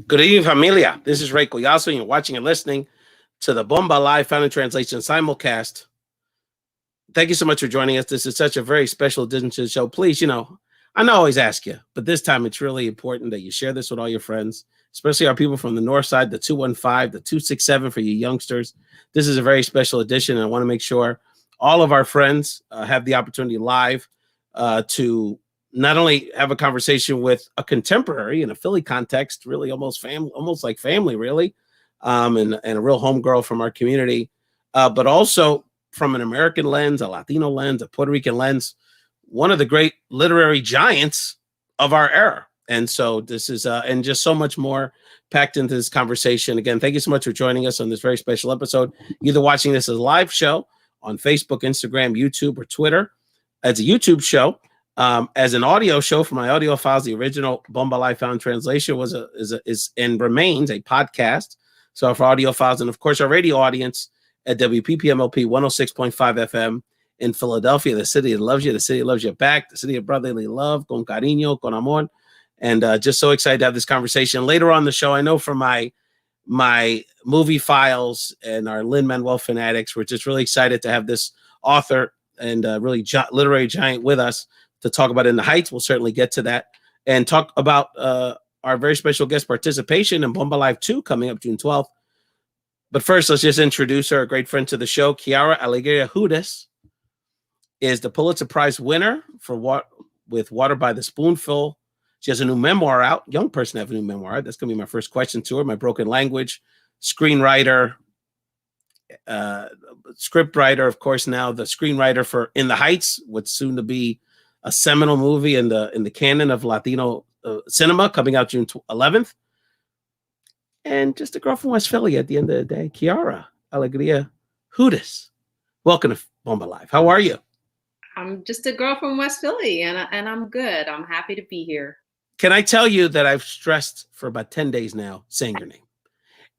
Good evening, familia. This is Ray Collazo, and you're watching and listening to the Bomba Live Found in Translation simulcast. Thank you so much for joining us. This is such a very special edition to the show. Please, I know I always ask you, but this time it's really important that you share this with all your friends, especially our people from the north side, the 215, the 267 for you youngsters. This is a very special edition, and I want to make sure all of our friends have the opportunity live to not only have a conversation with a contemporary in a Philly context, really almost like family, really, and a real homegirl from our community, but also from an American lens, a Latino lens, a Puerto Rican lens, one of the great literary giants of our era. And so this is, and just so much more packed into this conversation. Again, thank you so much for joining us on this very special episode. Either watching this as a live show on Facebook, Instagram, YouTube, or Twitter, as a YouTube show, as an audio show for my audio files. The original Bomba Live Found Translation is and remains a podcast. So for audio files, and of course our radio audience at WPPMLP 106.5 FM in Philadelphia, the city that loves you, the city that loves you back, the city of brotherly love, con cariño, con amor. And just so excited to have this conversation later on the show. I know from my movie files and our Lin-Manuel fanatics, we're just really excited to have this author and really literary giant with us to talk about In the Heights. We'll certainly get to that and talk about our very special guest participation in Bomba Live 2 coming up June 12th. But first, let's just introduce her, a great friend to the show. Quiara Alegria Hudes is the Pulitzer Prize winner for with Water by the Spoonful. She has a new memoir out. Young person have a new memoir out. That's going to be my first question to her. My Broken Language, screenwriter, script writer, of course, now the screenwriter for In the Heights, what's soon to be a seminal movie in the canon of Latino cinema, coming out June 11th. And just a girl from West Philly at the end of the day, Quiara Alegria Hudes. Welcome to Bomba Live. How are you? I'm just a girl from West Philly, and I'm good. I'm happy to be here. Can I tell you that I've stressed for about 10 days now saying your name?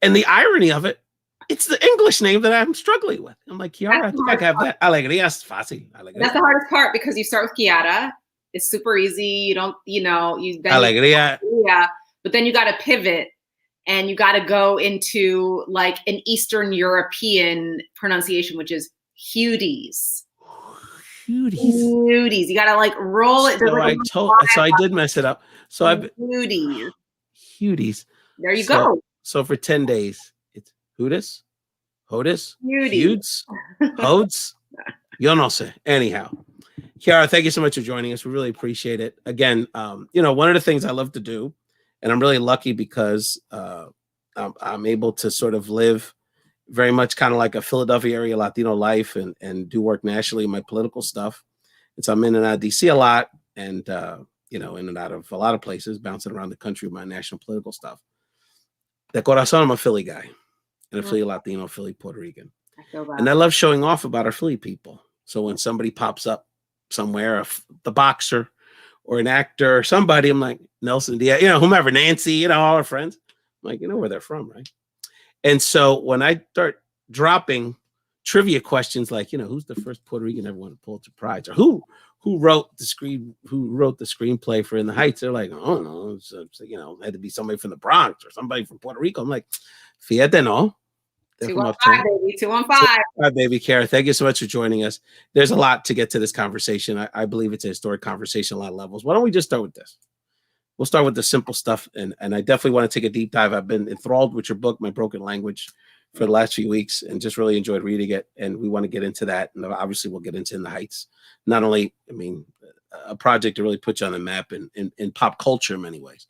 And the irony of it, it's the English name that I'm struggling with. I'm like, Quiara, I think I have that. Alegría es fácil. Alegría. That's the hardest part because you start with Quiara. It's super easy. You don't, you Alegría. Yeah, but then you got to pivot and you got to go into like an Eastern European pronunciation, which is Hudes. Hudes. You got to like roll it. So I did mess it up. So I've Hudes. There you go. So for 10 days, it's Hudes, Hodes, Hudes, Hodes. Yo no sé. Anyhow, Quiara, thank you so much for joining us. We really appreciate it. Again, one of the things I love to do, and I'm really lucky because I'm able to sort of live very much kind of like a Philadelphia area Latino life and do work nationally in my political stuff. And so I'm in and out of DC a lot and, in and out of a lot of places, bouncing around the country with my national political stuff. De corazón, I'm a Philly guy and a Philly Latino, Philly Puerto Rican. And I love showing off about our Philly people. So when somebody pops up somewhere, the boxer or an actor or somebody, I'm like, Nelson Diaz, whomever, Nancy, all our friends. I'm like, where they're from, right? And so when I start dropping trivia questions like, who's the first Puerto Rican ever won a Pulitzer Prize, or who wrote the screenplay for In the Heights, they're like, oh no, it had to be somebody from the Bronx or somebody from Puerto Rico. I'm like, fíjate, no. 215, baby, 215. Baby, Quiara, thank you so much for joining us. There's a lot to get to this conversation. I believe it's a historic conversation on a lot of levels. Why don't we just start with this? We'll start with the simple stuff, and I definitely want to take a deep dive. I've been enthralled with your book, My Broken Language, for the last few weeks, and just really enjoyed reading it, and we want to get into that, and obviously we'll get into In the Heights. Not only, a project to really put you on the map in pop culture in many ways.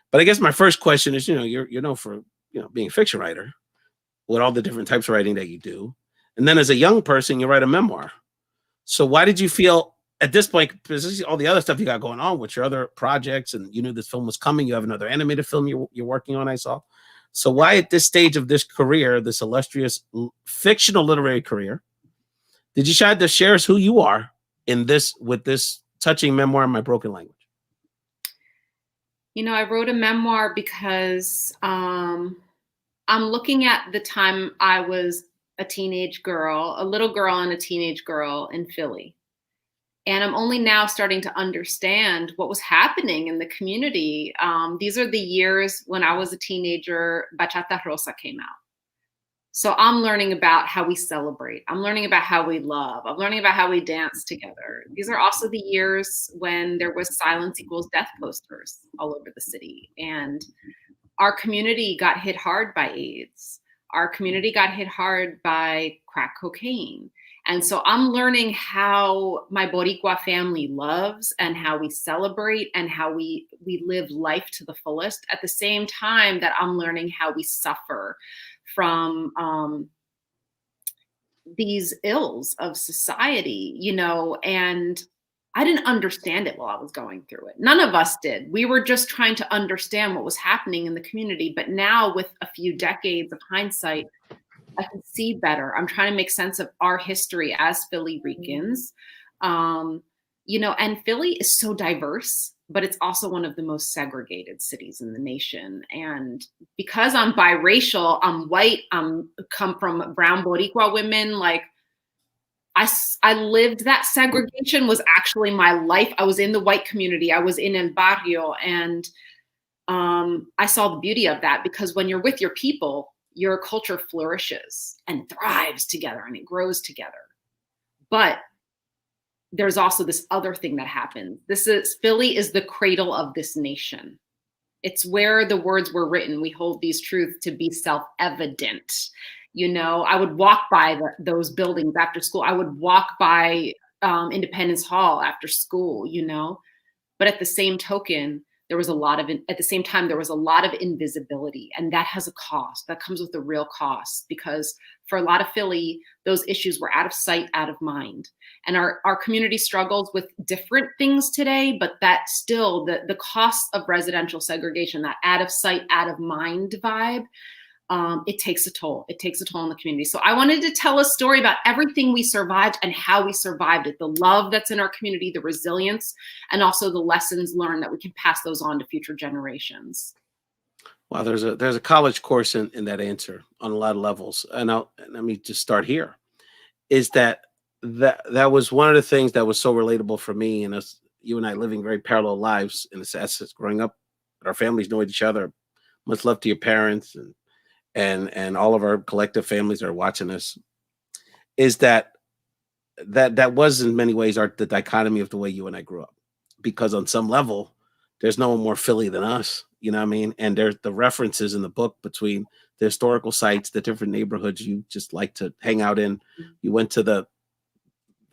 But I guess my first question is, you're known for, being a fiction writer with all the different types of writing that you do. And then as a young person, you write a memoir. So why did you feel at this point, because all the other stuff you got going on with your other projects, and you knew this film was coming, you have another animated film you're working on, I saw. So why at this stage of this career, this illustrious fictional literary career, did you decide to share us who you are with this touching memoir, My Broken Language? I wrote a memoir because I'm looking at the time I was a little girl and a teenage girl in Philly. And I'm only now starting to understand what was happening in the community. These are the years when I was a teenager, Bachata Rosa came out. So I'm learning about how we celebrate. I'm learning about how we love. I'm learning about how we dance together. These are also the years when there was silence equals death posters all over the city. And our community got hit hard by AIDS. Our community got hit hard by crack cocaine. And so I'm learning how my Boricua family loves and how we celebrate and how we live life to the fullest at the same time that I'm learning how we suffer from these ills of society, you know, and I didn't understand it while I was going through it. None of us did. We were just trying to understand what was happening in the community. But now with a few decades of hindsight, I can see better. I'm trying to make sense of our history as Philly Ricans. You know, and Philly is so diverse, but it's also one of the most segregated cities in the nation. And because I'm biracial, I'm white, I'm come from brown Boricua women, like I lived that segregation was actually my life. I was in the white community. I was in El Barrio. And I saw the beauty of that because when you're with your people, your culture flourishes and thrives together and it grows together. But there's also this other thing that happens. Philly is the cradle of this nation. It's where the words were written. We hold these truths to be self-evident. You know, I would walk by those buildings after school. I would walk by Independence Hall after school, you know, but at the same token, there was a lot of invisibility, and that has a cost. That comes with a real cost because for a lot of Philly, those issues were out of sight, out of mind. And our community struggles with different things today, but that still, the cost of residential segregation, that out of sight, out of mind vibe, it takes a toll. It takes a toll on the community. So I wanted to tell a story about everything we survived and how we survived it, the love that's in our community, the resilience, and also the lessons learned that we can pass those on to future generations. Wow, there's a college course in that answer on a lot of levels. And let me just start here. Is that was one of the things that was so relatable for me and us, you and I living very parallel lives in the sense growing up, our families know each other. Much love to your parents and all of our collective families that are watching this, is that was in many ways the dichotomy of the way you and I grew up. Because on some level, there's no one more Philly than us, you know what I mean? And there's the references in the book between the historical sites, the different neighborhoods you just like to hang out in. You went to the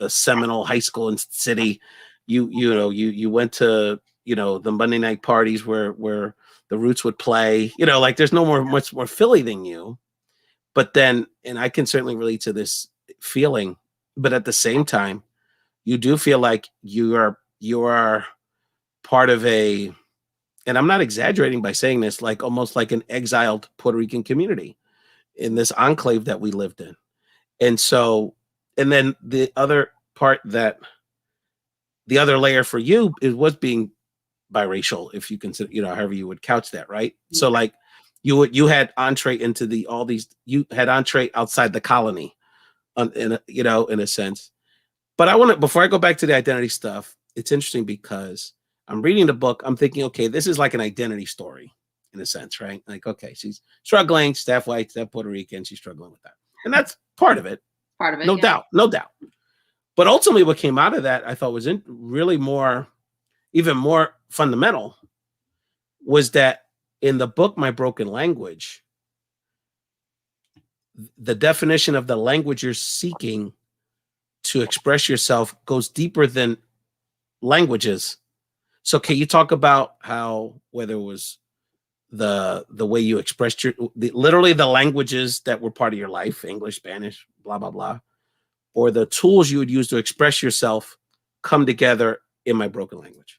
Seminole High School in the city. You went to, you know, the Monday night parties where the Roots would play, you know, like there's much more Philly than you. But then, and I can certainly relate to this feeling, but at the same time, you do feel like you are part of and I'm not exaggerating by saying this, like almost like an exiled Puerto Rican community in this enclave that we lived in. And so, and then the other layer for you was being biracial, if you consider, you know, however you would couch that, right? Mm-hmm. So like you had entree into you had entree outside the colony, in a sense. But before I go back to the identity stuff, it's interesting because I'm reading the book, I'm thinking, okay, this is like an identity story in a sense, right? Like, okay, she's struggling, she's half white, she's half Puerto Rican, she's struggling with that. And that's part of it. No doubt. But ultimately what came out of that, I thought was even more fundamental, was that in the book, My Broken Language, the definition of the language you're seeking to express yourself goes deeper than languages. So can you talk about how, whether it was the way you expressed literally the languages that were part of your life, English, Spanish, blah, blah, blah, or the tools you would use to express yourself come together in My Broken Language?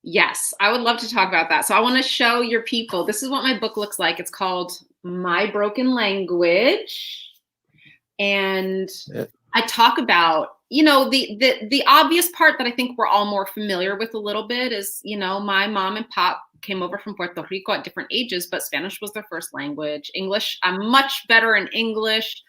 Yes, I would love to talk about that. So I want to show your people. This is what my book looks like. It's called My Broken Language. And I talk about, you know, the obvious part that I think we're all more familiar with a little bit is, you know, my mom and pop came over from Puerto Rico at different ages, but Spanish was their first language. English, I'm much better in English.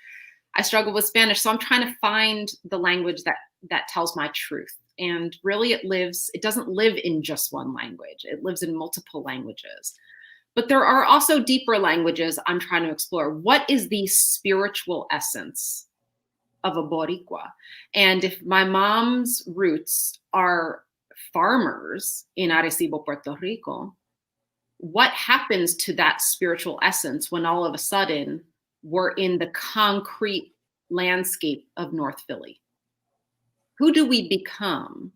I struggle with Spanish. So I'm trying to find the language that tells my truth. And really it doesn't live in just one language. It lives in multiple languages. But there are also deeper languages I'm trying to explore. What is the spiritual essence of a Boricua? And if my mom's roots are farmers in Arecibo, Puerto Rico, what happens to that spiritual essence when all of a sudden we're in the concrete landscape of North Philly? Who do we become?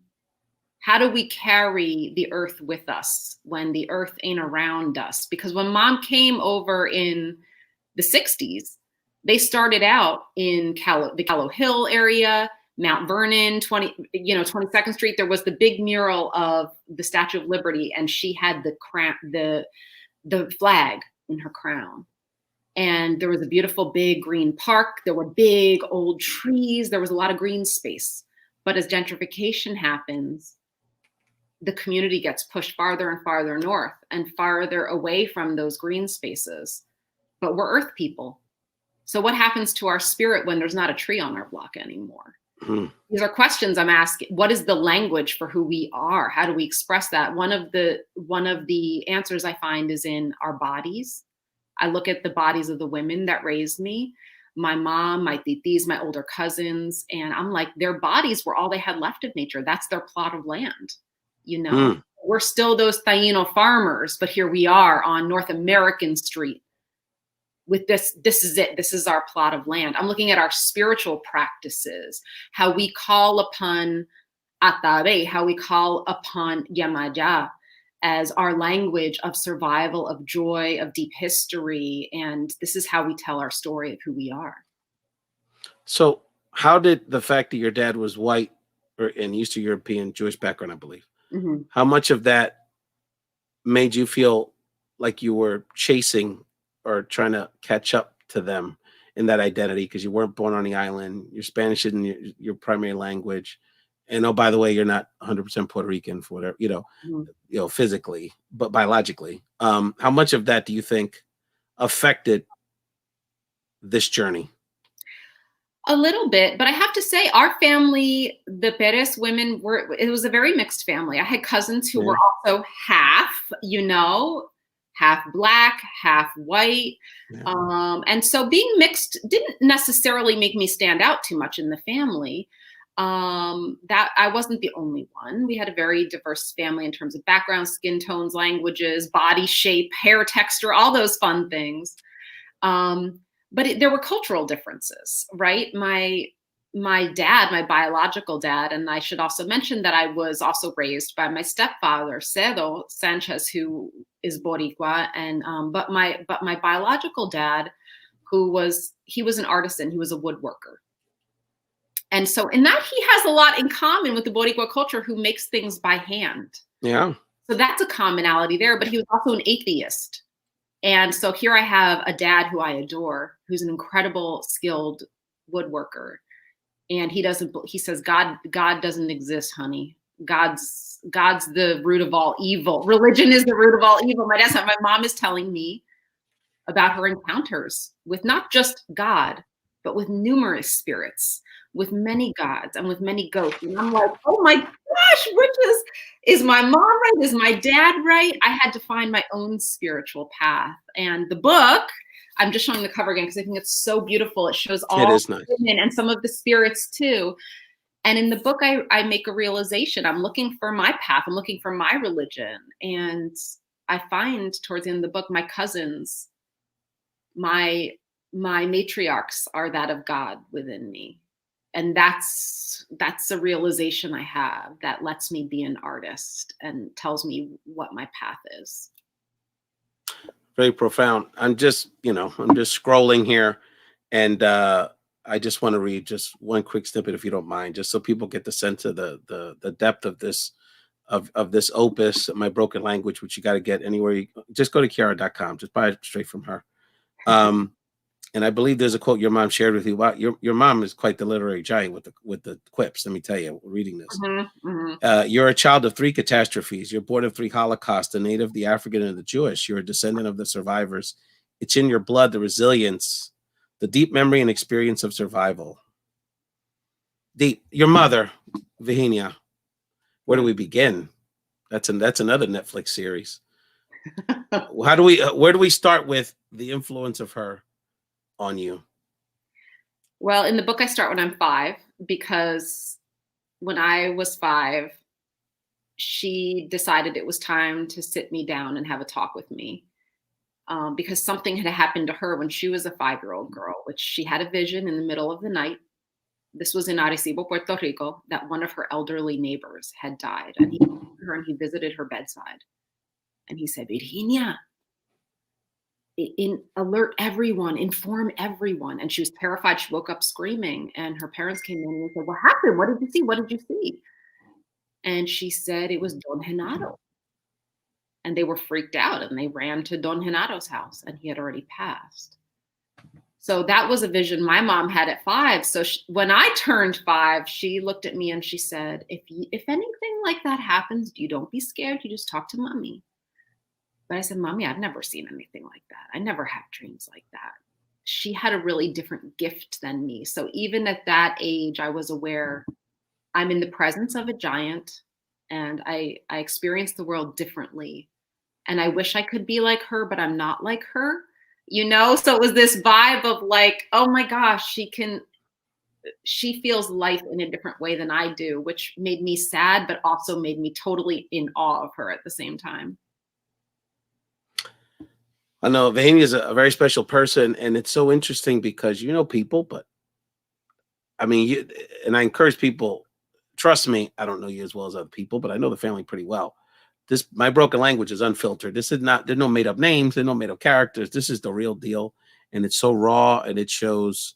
How do we carry the earth with us when the earth ain't around us? Because when mom came over in the 60s, they started out in the Callow Hill area, Mount Vernon, 22nd Street. There was the big mural of the Statue of Liberty, and she had the flag in her crown. And there was a beautiful big green park. There were big old trees. There was a lot of green space. But as gentrification happens, the community gets pushed farther and farther north and farther away from those green spaces. But we're earth people. So what happens to our spirit when there's not a tree on our block anymore? These are questions I'm asking. What is the language for who we are? How do we express that? One of the answers I find is in our bodies. I look at the bodies of the women that raised me, my mom, my titis, my older cousins, and I'm like, their bodies were all they had left of nature. That's their plot of land. We're still those Taino farmers, but here we are on North American Street with this is it. This is our plot of land. I'm looking at our spiritual practices, how we call upon Atabe, how we call upon Yamaya as our language of survival, of joy, of deep history. And this is how we tell our story of who we are. So how did the fact that your dad was white or in Eastern European Jewish background, I believe, how much of that made you feel like you were chasing or trying to catch up to them in that identity? Because you weren't born on the island, your Spanish isn't your primary language. And oh, by the way, you're not 100% Puerto Rican for whatever, physically, but biologically. How much of that do you think affected this journey? A little bit, but I have to say our family, the Perez women, it was a very mixed family. I had cousins who were also half black, half white. And so being mixed didn't necessarily make me stand out too much in the family. That I wasn't the only one. We had a very diverse family in terms of background, skin tones, languages, body shape, hair texture, all those fun things. But there were cultural differences, right? My dad, my biological dad, and I should also mention that I was also raised by my stepfather, Cedo Sanchez, who is Boricua, and but my biological dad, he was an artisan, he was a woodworker. And so in that, he has a lot in common with the Boricua culture who makes things by hand. Yeah. So that's a commonality there, but he was also an atheist. And so here I have a dad who I adore, who's an incredible, skilled woodworker. And he says, God doesn't exist, honey. God's the root of all evil. Religion is the root of all evil. My mom is telling me about her encounters with not just God, but with numerous spirits, with many gods and with many ghosts. And I'm like, oh my gosh, which is my mom right? Is my dad right? I had to find my own spiritual path. And the book, I'm just showing the cover again because I think it's so beautiful. It shows all the women and some of the spirits too. And in the book, I make a realization. I'm looking for my path. I'm looking for my religion. And I find towards the end of the book, my cousins, my matriarchs are that of God within me. And that's a realization I have that lets me be an artist and tells me what my path is. Very profound. I'm just scrolling here, and I just want to read just one quick snippet, if you don't mind, just so people get the sense of the depth of this this opus, My Broken Language, which you got to get anywhere. Just go to Quiara.com. Just buy it straight from her. And I believe there's a quote your mom shared with you. Wow, your mom is quite the literary giant with the quips. Let me tell you, reading this. You're a child of 3 catastrophes. You're born of 3 Holocausts, the native, the African, and the Jewish. You're a descendant of the survivors. It's in your blood, the resilience, the deep memory and experience of survival. Deep. Your mother, Virginia. Where do we begin? That's another Netflix series. How do we? Where do we start with the influence of her on you? Well, in the book, I start when I'm 5 because when I was 5, she decided it was time to sit me down and have a talk with me. Because something had happened to her when she was a 5-year-old girl, which she had a vision in the middle of the night. This was in Arecibo, Puerto Rico, that one of her elderly neighbors had died. And he came to her and he visited her bedside. And he said, Virginia, alert everyone, inform everyone. And she was terrified. She woke up screaming. And her parents came in and said, what happened? What did you see? What did you see? And she said it was Don Genaro. And they were freaked out and they ran to Don Genaro's house and he had already passed. So that was a vision my mom had at 5. So when I turned 5, she looked at me and she said, if anything like that happens, you don't be scared. You just talk to mommy. But I said, Mommy, I've never seen anything like that. I never had dreams like that. She had a really different gift than me. So even at that age, I was aware I'm in the presence of a giant and I experience the world differently. And I wish I could be like her, but I'm not like her, you know? So it was this vibe of like, oh my gosh, she feels life in a different way than I do, which made me sad, but also made me totally in awe of her at the same time. I know Virginia is a very special person, and it's so interesting because you know people, but I mean, and I encourage people, trust me, I don't know you as well as other people, but I know the family pretty well. My broken language is unfiltered. This is not, there's no made up names, there's no made up characters. This is the real deal. And it's so raw and it shows,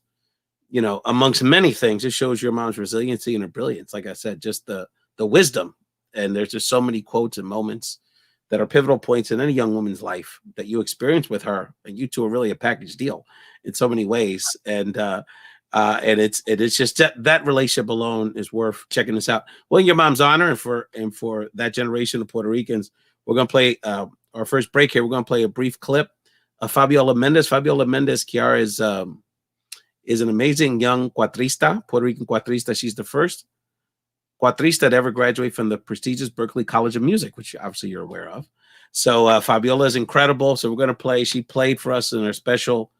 you know, amongst many things, it shows your mom's resiliency and her brilliance. Like I said, just the wisdom. And there's just so many quotes and moments that are pivotal points in any young woman's life that you experience with her. And you two are really a package deal in so many ways. And it's just that relationship alone is worth checking this out. Well, in your mom's honor and for that generation of Puerto Ricans, we're going to play our first break here. We're going to play a brief clip of Fabiola Mendez. Fabiola Mendez, Quiara, is an amazing young cuatrista, Puerto Rican cuatrista. She's the first cuatrista to ever graduate from the prestigious Berklee College of Music, which obviously you're aware of. So Fabiola is incredible. So we're going to play. She played for us in our special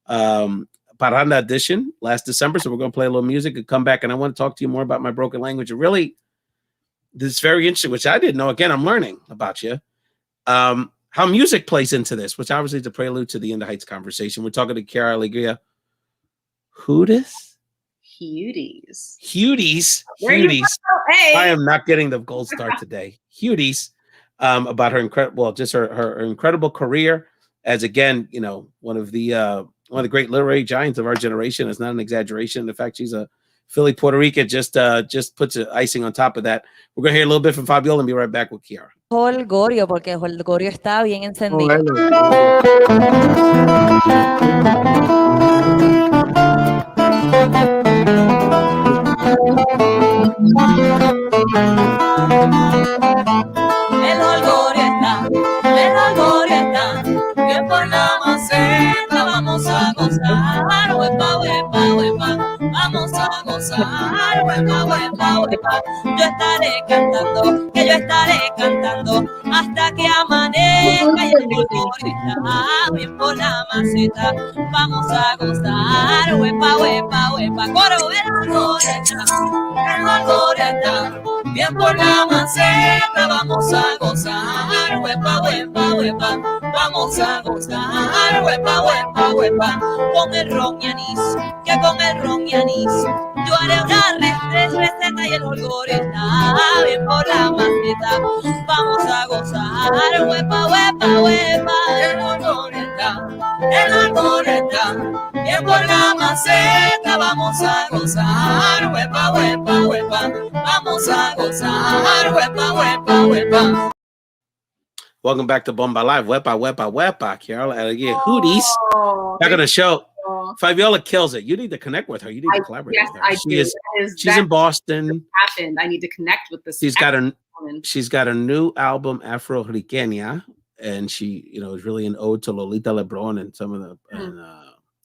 Parranda edition last December. So we're going to play a little music and come back. And I want to talk to you more about my broken language. And really, this is very interesting, which I didn't know. Again, I'm learning about you. How music plays into this, which obviously is a prelude to the In the Heights conversation. We're talking to Quiara Alegria Hudes. Hudes. Hey. I am not getting the gold star today. Hudes, about her incredible, just her incredible career as, again, you know, one of the great literary giants of our generation. It's not an exaggeration. In fact, she's a Philly Puerto Rican. Just puts icing on top of that. We're going to hear a little bit from Fabiola and be right back with Quiara. Holgorio, porque Holgorio está bien encendido. El Holgorio está, que por la maceta vamos a gozar, huepa, huepa, huepa, vamos a gozar, huepa, huepa, huepa. Yo estaré cantando hasta que amanezca y el Holgorio está bien por la maceta, vamos a gozar, huepa, huepa, huepa. Coro, el Holgorio está, bien por la maceta, vamos a gozar, huepa, huepa, huepa, vamos a gozar, huepa, huepa, huepa, con el ron y anís, que con el ron y anís, yo haré una receta y el Holgorio está bien por la maceta, vamos a gozar, huepa, huepa, huepa, el Holgorio está, bien por la maceta, vamos a gozar, huepa, huepa, huepa, vamos a gozar, huepa, huepa, huepa. Welcome back to Bomba Live. Wepa, wepa, wepa. Quiara Alegria Hudes. Back on the show. Fabiola kills it. You need to connect with her. You need to collaborate with her. She's in Boston. I need to connect with this. She's got a new album, Afro Riqueña, and she, you know, is really an ode to Lolita Lebron and some of the and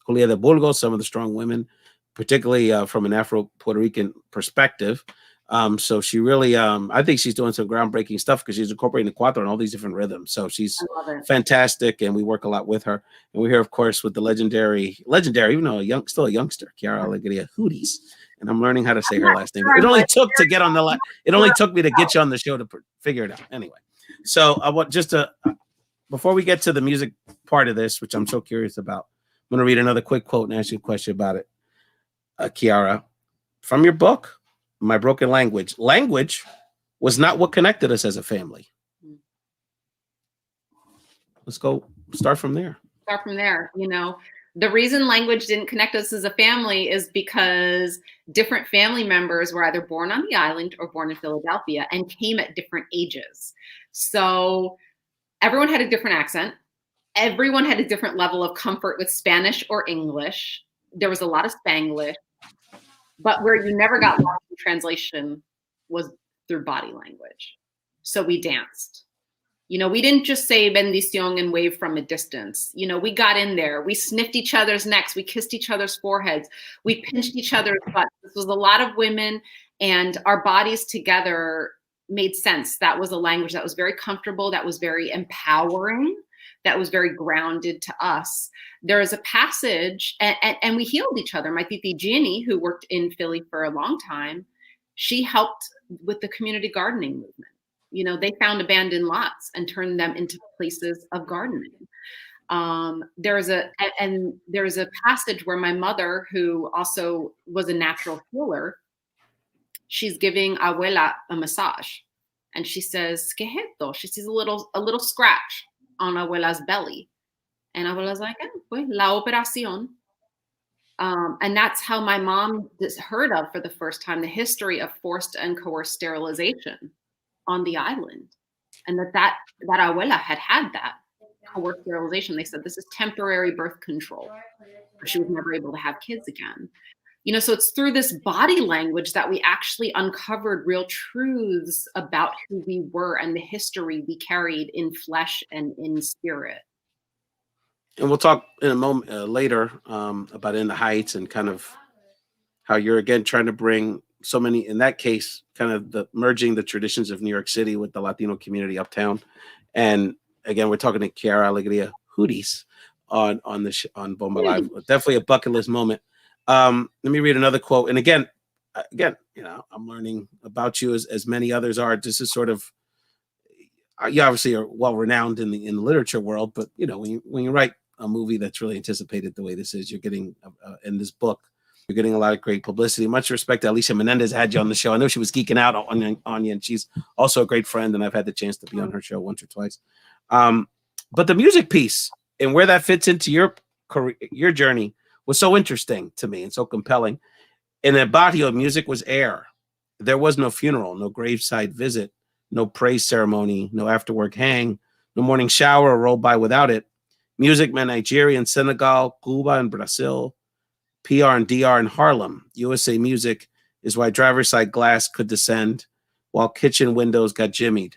Julia de Burgos, some of the strong women particularly from an Afro-Puerto Rican perspective. So she really, I think she's doing some groundbreaking stuff because she's incorporating the cuatro and all these different rhythms. So she's fantastic, and we work a lot with her. And we're here, of course, with the legendary, even though still a youngster, Quiara Alegria Hudes. And I'm learning how to say her last name. It only took to get on the It only took me to get you on the show to figure it out. Anyway, so I want just to before we get to the music part of this, which I'm so curious about, I'm going to read another quick quote and ask you a question about it, Quiara, from your book, My Broken Language. Language was not what connected us as a family. Let's go start from there. You know, the reason language didn't connect us as a family is because different family members were either born on the island or born in Philadelphia and came at different ages. So everyone had a different accent. Everyone had a different level of comfort with Spanish or English. There was a lot of Spanglish. But where you never got lost in translation was through body language. So we danced. You know, we didn't just say bendición and wave from a distance. You know, we got in there. We sniffed each other's necks. We kissed each other's foreheads. We pinched each other's butts. This was a lot of women, and our bodies together made sense. That was a language that was very comfortable, that was very empowering, that was very grounded to us. There is a passage, and we healed each other. My titi Ginny, who worked in Philly for a long time, she helped with the community gardening movement. You know, they found abandoned lots and turned them into places of gardening. There is a passage where my mother, who also was a natural healer, she's giving Abuela a massage, and she says, "¿Qué es esto?" She sees a little scratch on Abuela's belly, and Abuela's like, pues, la operación. And that's how my mom heard of for the first time the history of forced and coerced sterilization on the island, and that Abuela had that coerced sterilization. They said this is temporary birth control. She was never able to have kids again. You know, so it's through this body language that we actually uncovered real truths about who we were and the history we carried in flesh and in spirit. And we'll talk in a moment later about In the Heights and kind of how you're again trying to bring so many, in that case, kind of merging the traditions of New York City with the Latino community uptown. And again, we're talking to Quiara Alegria Hudes on Bomba Live. Definitely a bucket list moment. Let me read another quote. And again, you know, I'm learning about you as many others are. This is sort of, you obviously are well renowned in the literature world, but you know, when you write a movie that's really anticipated the way this is, you're getting in this book, you're getting a lot of great publicity. Much respect to Alicia Menendez. Had you on the show. I know she was geeking out on you, and she's also a great friend, and I've had the chance to be on her show once or twice. But the music piece and where that fits into your career, your journey, was so interesting to me and so compelling. In El Barrio, music was air. There was no funeral, no graveside visit, no praise ceremony, no after-work hang, no morning shower rolled by without it. Music meant Nigeria and Senegal, Cuba and Brazil, PR and DR in Harlem. USA music is why driver's side glass could descend while kitchen windows got jimmied.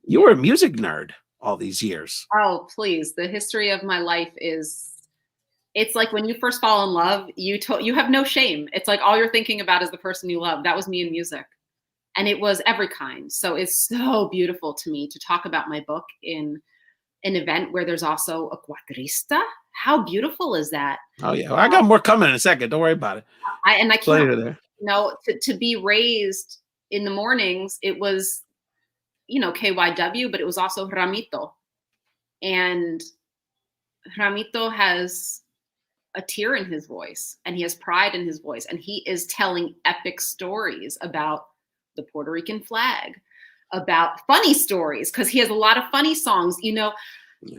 You were a music nerd all these years. Oh, please. The history of my life it's like when you first fall in love, you have no shame. It's like all you're thinking about is the person you love. That was me in music. And it was every kind. So it's so beautiful to me to talk about my book in an event where there's also a cuatrista. How beautiful is that? Oh yeah, well, I got more coming in a second. Don't worry about it. I can't, there. You know, to be raised in the mornings, it was, you know, KYW, but it was also Ramito. And Ramito has a tear in his voice, and he has pride in his voice, and he is telling epic stories about the Puerto Rican flag, about funny stories, because he has a lot of funny songs. You know, yeah.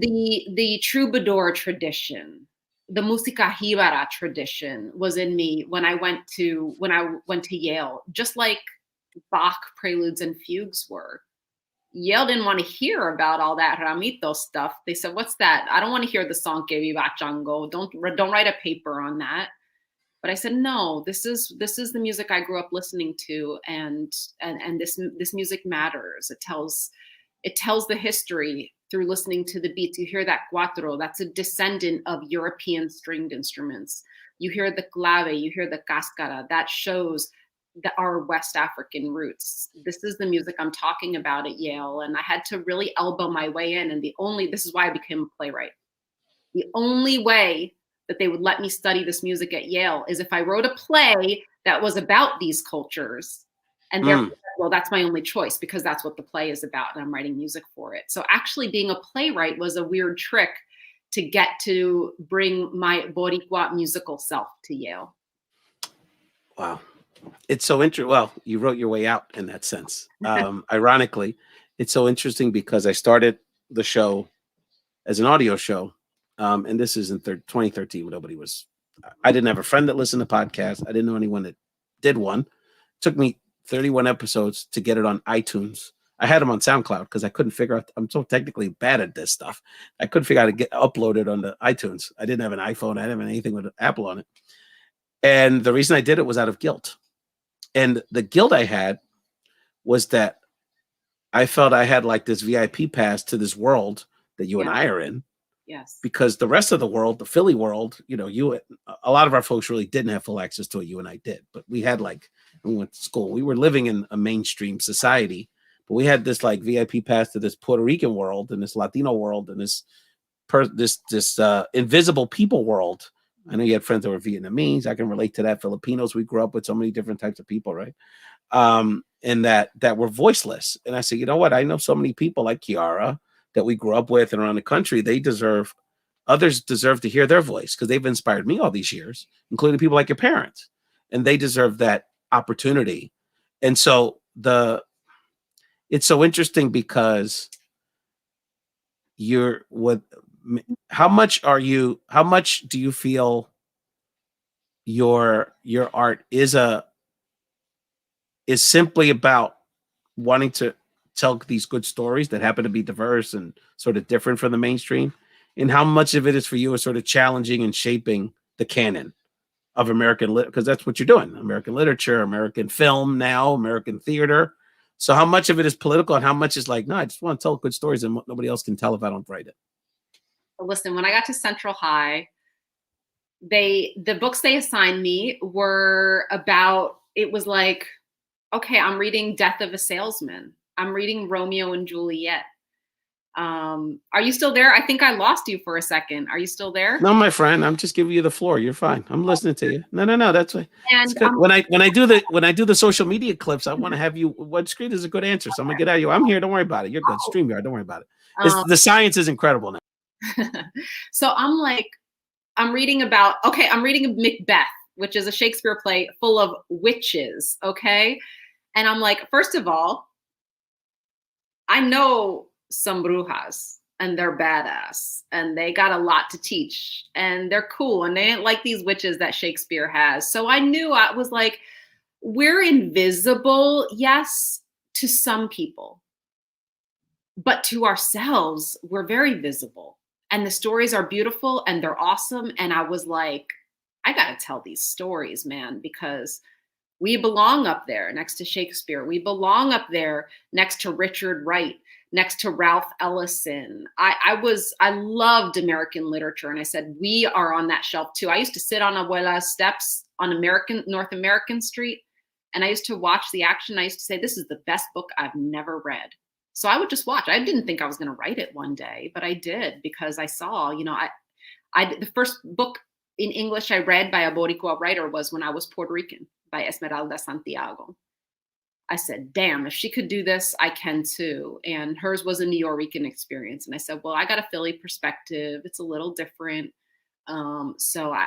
the troubadour tradition, the música jíbara tradition was in me when I went to Yale, just like Bach preludes and fugues were. Yale didn't want to hear about all that Ramito stuff. They said, "What's that? I don't want to hear the song Que Viva Chango. Don't write a paper on that." But I said, "No, this is the music I grew up listening to, and this music matters. It tells the history through listening to the beats. You hear that cuatro, that's a descendant of European stringed instruments. You hear the clave, you hear the cascara, that shows our West African roots. This is the music I'm talking about at Yale. And I had to really elbow my way in. And this is why I became a playwright. The only way that they would let me study this music at Yale is if I wrote a play that was about these cultures. And therefore, well, that's my only choice because that's what the play is about and I'm writing music for it. So actually being a playwright was a weird trick to get to bring my Boricua musical self to Yale. Wow. It's so interesting. Well, you wrote your way out in that sense. Ironically, it's so interesting because I started the show as an audio show. And this is in 2013 when I didn't have a friend that listened to podcasts. I didn't know anyone that did one. It took me 31 episodes to get it on iTunes. I had them on SoundCloud because I couldn't figure out, I'm so technically bad at this stuff. I couldn't figure out how to get uploaded onto iTunes. I didn't have an iPhone. I didn't have anything with Apple on it. And the reason I did it was out of guilt. And the guilt I had was that I felt I had like this VIP pass to this world that you and I are in. Yes. Because the rest of the world, the Philly world, a lot of our folks really didn't have full access to it. You and I did, but we had we went to school. We were living in a mainstream society, but we had this like VIP pass to this Puerto Rican world and this Latino world and this invisible people world. I know you had friends that were Vietnamese. I can relate to that. Filipinos. We grew up with so many different types of people, right? And that were voiceless. And I said, you know what? I know so many people like Quiara that we grew up with and around the country. Others deserve to hear their voice because they've inspired me all these years, including people like your parents, and they deserve that opportunity. And so it's so interesting because how much do you feel your art is simply about wanting to tell these good stories that happen to be diverse and sort of different from the mainstream, and how much of it is for you is sort of challenging and shaping the canon of American because that's what you're doing, American literature, American film now, American theater. So how much of it is political and how much is like, no, I just want to tell good stories and nobody else can tell if I don't write it. Listen, when I got to Central High, the books they assigned me were about, it was like, okay, I'm reading Death of a Salesman. I'm reading Romeo and Juliet. Are you still there? I think I lost you for a second. Are you still there? No, my friend, I'm just giving you the floor. You're fine. I'm listening to you. No. That's good. When I do the social media clips, I want to have you. What screen is a good answer? So I'm gonna get at you. I'm here. Don't worry about it. You're good. StreamYard. Don't worry about it. The science is incredible now. So I'm reading Macbeth, which is a Shakespeare play full of witches. Okay. And I'm like, first of all, I know some brujas and they're badass and they got a lot to teach and they're cool and they ain't like these witches that Shakespeare has. So I knew, I was like, we're invisible, yes, to some people, but to ourselves, we're very visible. And the stories are beautiful and they're awesome. And I was like, I got to tell these stories, man, because we belong up there next to Shakespeare. We belong up there next to Richard Wright, next to Ralph Ellison. I loved American literature. And I said, we are on that shelf too. I used to sit on Abuela's steps on North American Street. And I used to watch the action. I used to say, this is the best book I've never read. So I would just watch. I didn't think I was going to write it one day, but I did because I saw, the first book in English I read by a Boricua writer was When I Was Puerto Rican by Esmeralda Santiago. I said, damn, if she could do this, I can too. And hers was a Nuyorican experience. And I said, well, I got a Philly perspective. It's a little different. So I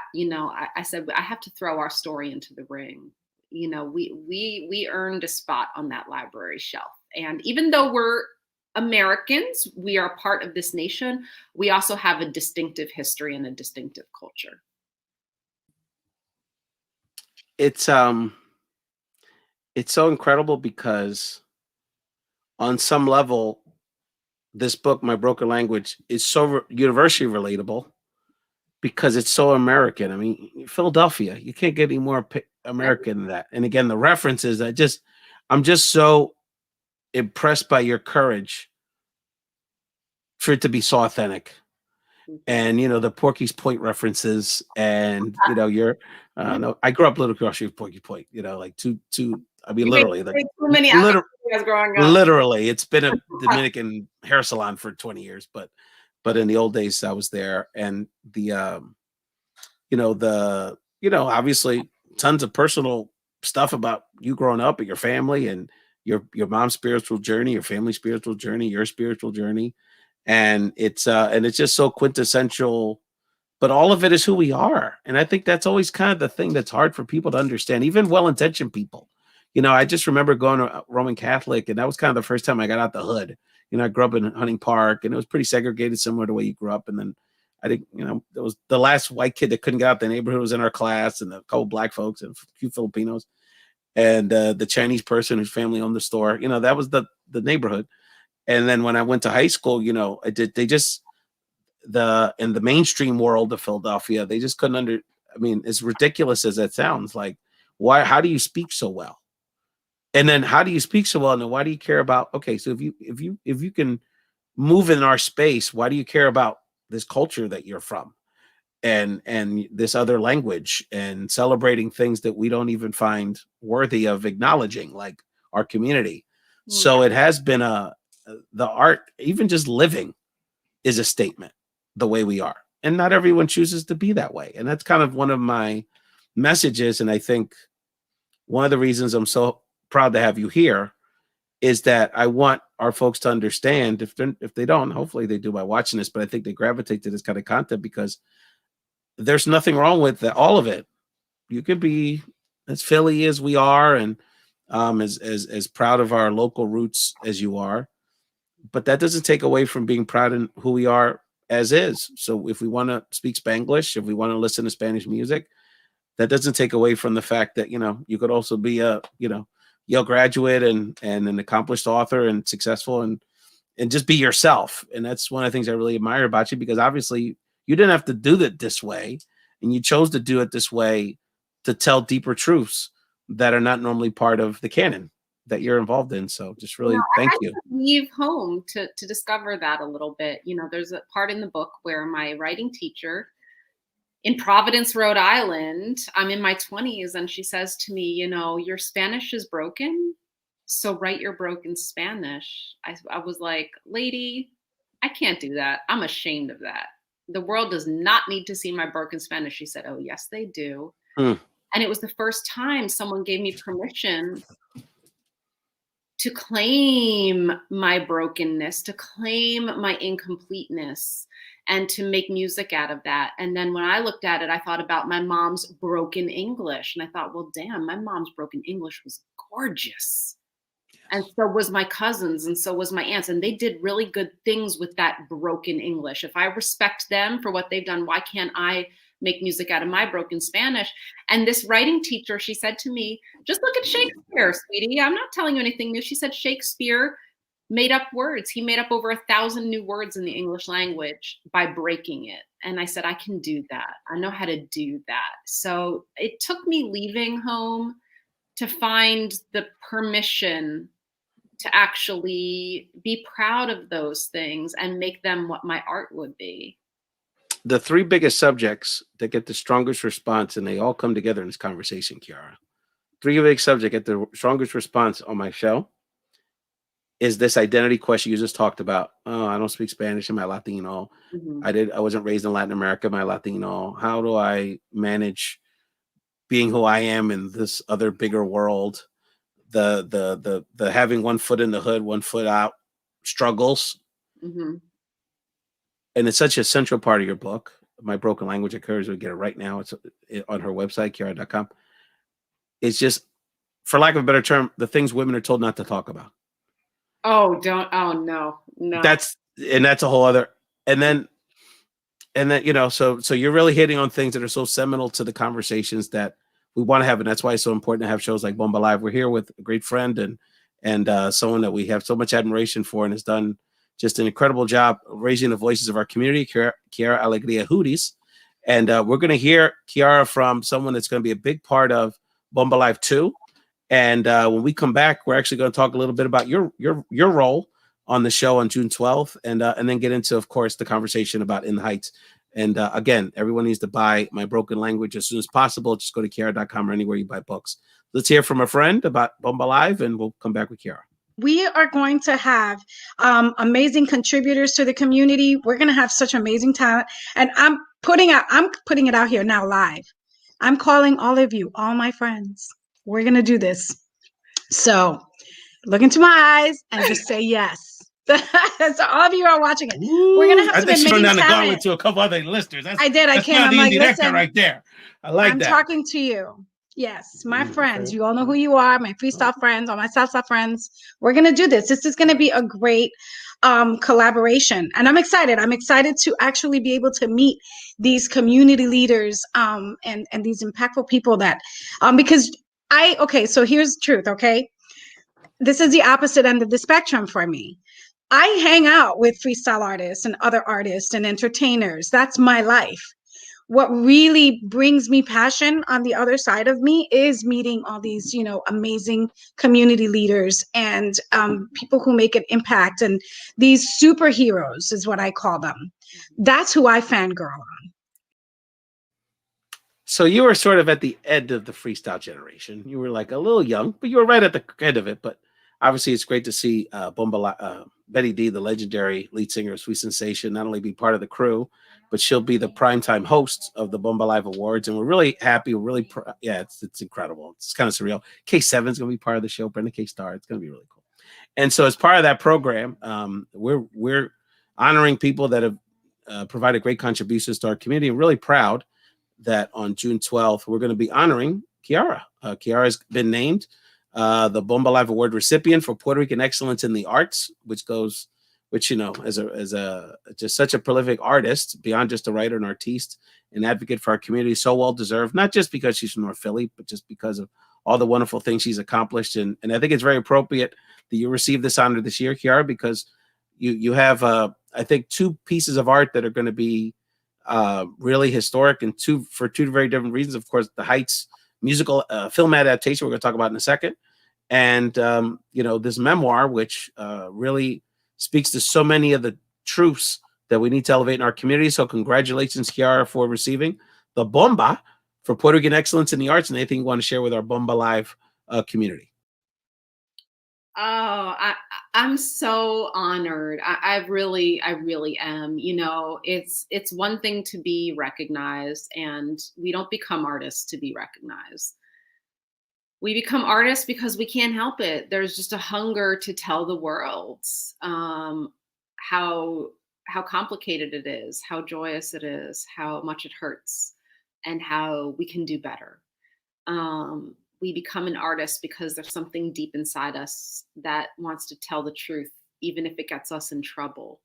said, I have to throw our story into the ring. We earned a spot on that library shelf. And even though we're Americans, we are part of this nation, we also have a distinctive history and a distinctive culture. It's so incredible because on some level, this book, My Broken Language, is so universally relatable because it's so American. I mean, Philadelphia, you can't get any more American than that. And again, the references, I'm just so impressed by your courage for it to be so authentic. And the Porky's Point references, and you're no, I grew up a little across the Porky Point, like two. I mean, literally, too many ideas growing up. Literally, it's been a Dominican hair salon for 20 years, but in the old days, I was there, and the obviously tons of personal stuff about you growing up and your family and your mom's spiritual journey, your family's spiritual journey, your spiritual journey. And it's just so quintessential, but all of it is who we are. And I think that's always kind of the thing that's hard for people to understand, even well-intentioned people. I just remember going to Roman Catholic, and that was kind of the first time I got out the hood. I grew up in Hunting Park, and it was pretty segregated, similar to the way you grew up. And then I think, there was the last white kid that couldn't get out the neighborhood was in our class, and a couple black folks and a few Filipinos, and the Chinese person whose family owned the store. That was the neighborhood. And then when I went to high school, in the mainstream world of Philadelphia, they just couldn't I mean, as ridiculous as that sounds, like, how do you speak so well? And then how do you speak so well? And then why do you care about, okay, so if you can move in our space, why do you care about this culture that you're from and this other language and celebrating things that we don't even find worthy of acknowledging, like our community? Yeah. So it has been the art, even just living, is a statement the way we are. And not everyone chooses to be that way. And that's kind of one of my messages. And I think one of the reasons I'm so proud to have you here is that I want our folks to understand, if they don't, hopefully they do by watching this, but I think they gravitate to this kind of content because there's nothing wrong with that. All of it. You could be as Philly as we are, and as proud of our local roots as you are. But that doesn't take away from being proud in who we are as is. So if we want to speak Spanglish, if we want to listen to Spanish music, that doesn't take away from the fact that, you could also be a, Yale graduate and an accomplished author and successful and just be yourself. And that's one of the things I really admire about you, because obviously you didn't have to do it this way, and you chose to do it this way to tell deeper truths that are not normally part of the canon that you're involved in. So just really thank you. I had to leave home to discover that a little bit. There's a part in the book where my writing teacher in Providence, Rhode Island, I'm in my 20s, and she says to me, your Spanish is broken, so write your broken Spanish. I was like, lady, I can't do that. I'm ashamed of that. The world does not need to see my broken Spanish. She said, oh, yes, they do. And it was the first time someone gave me permission to claim my brokenness, to claim my incompleteness, and to make music out of that. And then when I looked at it, I thought about my mom's broken English. And I thought, well, damn, my mom's broken English was gorgeous. And so was my cousins, and so was my aunts. And they did really good things with that broken English. If I respect them for what they've done, why can't I make music out of my broken Spanish? And this writing teacher, she said to me, just look at Shakespeare, sweetie. I'm not telling you anything new. She said Shakespeare made up words. He made up over 1,000 new words in the English language by breaking it. And I said, I can do that. I know how to do that. So it took me leaving home to find the permission to actually be proud of those things and make them what my art would be. The three biggest subjects that get the strongest response, and they all come together in this conversation, Quiara. Three big subjects get the strongest response on my show is this identity question you just talked about. Oh, I don't speak Spanish. Am I Latino? Mm-hmm. I wasn't raised in Latin America. Am I Latino? How do I manage being who I am in this other bigger world? The having one foot in the hood, one foot out struggles. Mm-hmm. And it's such a central part of your book. My Broken Language occurs. We get it right now. It's on her website, Quiara.com. It's just, for lack of a better term, the things women are told not to talk about. Oh, no. That's a whole other, and then, so you're really hitting on things that are so seminal to the conversations that we want to have. And that's why it's so important to have shows like Bomba Live. We're here with a great friend and someone that we have so much admiration for and has done just an incredible job raising the voices of our community, Quiara Alegria Hudes. And we're going to hear Quiara from someone that's going to be a big part of Bomba Live 2. And when we come back, we're actually going to talk a little bit about your role on the show on June 12th, and then get into, of course, the conversation about In the Heights. And again, everyone needs to buy My Broken Language as soon as possible. Just go to Quiara.com or anywhere you buy books. Let's hear from a friend about Bomba Live, and we'll come back with Quiara. We are going to have amazing contributors to the community. We're going to have such amazing talent. And I'm putting it out here now live. I'm calling all of you, all my friends. We're going to do this. So look into my eyes and just say yes. So all of you are watching it. We're going to have some amazing talent. I think she turned down the gauntlet to a couple other listeners. I did. I came. I'm like, listen, right there. I like I'm that. I'm talking to you. Yes, my friends. You all know who you are, my freestyle friends, all my salsa friends. We're going to do this. This is going to be a great collaboration. And I'm excited. I'm excited to actually be able to meet these community leaders and these impactful people that, because so here's the truth, okay? This is the opposite end of the spectrum for me. I hang out with freestyle artists and other artists and entertainers. That's my life. What really brings me passion on the other side of me is meeting all these, amazing community leaders and people who make an impact. And these superheroes is what I call them. That's who I fangirl on. So you were sort of at the end of the freestyle generation. You were like a little young, but you were right at the end of it. But obviously, it's great to see Betty D, the legendary lead singer of Sweet Sensation, not only be part of the crew, but she'll be the primetime host of the Bomba Live Awards. And we're really happy. We're really, it's incredible. It's kind of surreal. K7 is going to be part of the show. Brenda K. Starr. It's going to be really cool. And so as part of that program, we're honoring people that have provided great contributions to our community. I'm really proud that on June 12th, we're going to be honoring Quiara. Quiara has been named the Bomba Live Award recipient for Puerto Rican excellence in the arts, which as just such a prolific artist, beyond just a writer and artiste, an advocate for our community, so well deserved, not just because she's from North Philly, but just because of all the wonderful things she's accomplished. And I think it's very appropriate that you receive this honor this year, Quiara, because you have, I think, two pieces of art that are going to be really historic, and for two very different reasons. Of course, the Heights musical film adaptation we're going to talk about in a second, and this memoir, which really speaks to so many of the truths that we need to elevate in our community. So congratulations, Quiara, for receiving the Bomba for Puerto Rican excellence in the arts, and anything you want to share with our Bomba Live community. Oh, I'm so honored. I really am. It's one thing to be recognized, and we don't become artists to be recognized. We become artists because we can't help it. There's just a hunger to tell the world how complicated it is, how joyous it is, how much it hurts, and how we can do better. We become an artist because there's something deep inside us that wants to tell the truth, even if it gets us in trouble.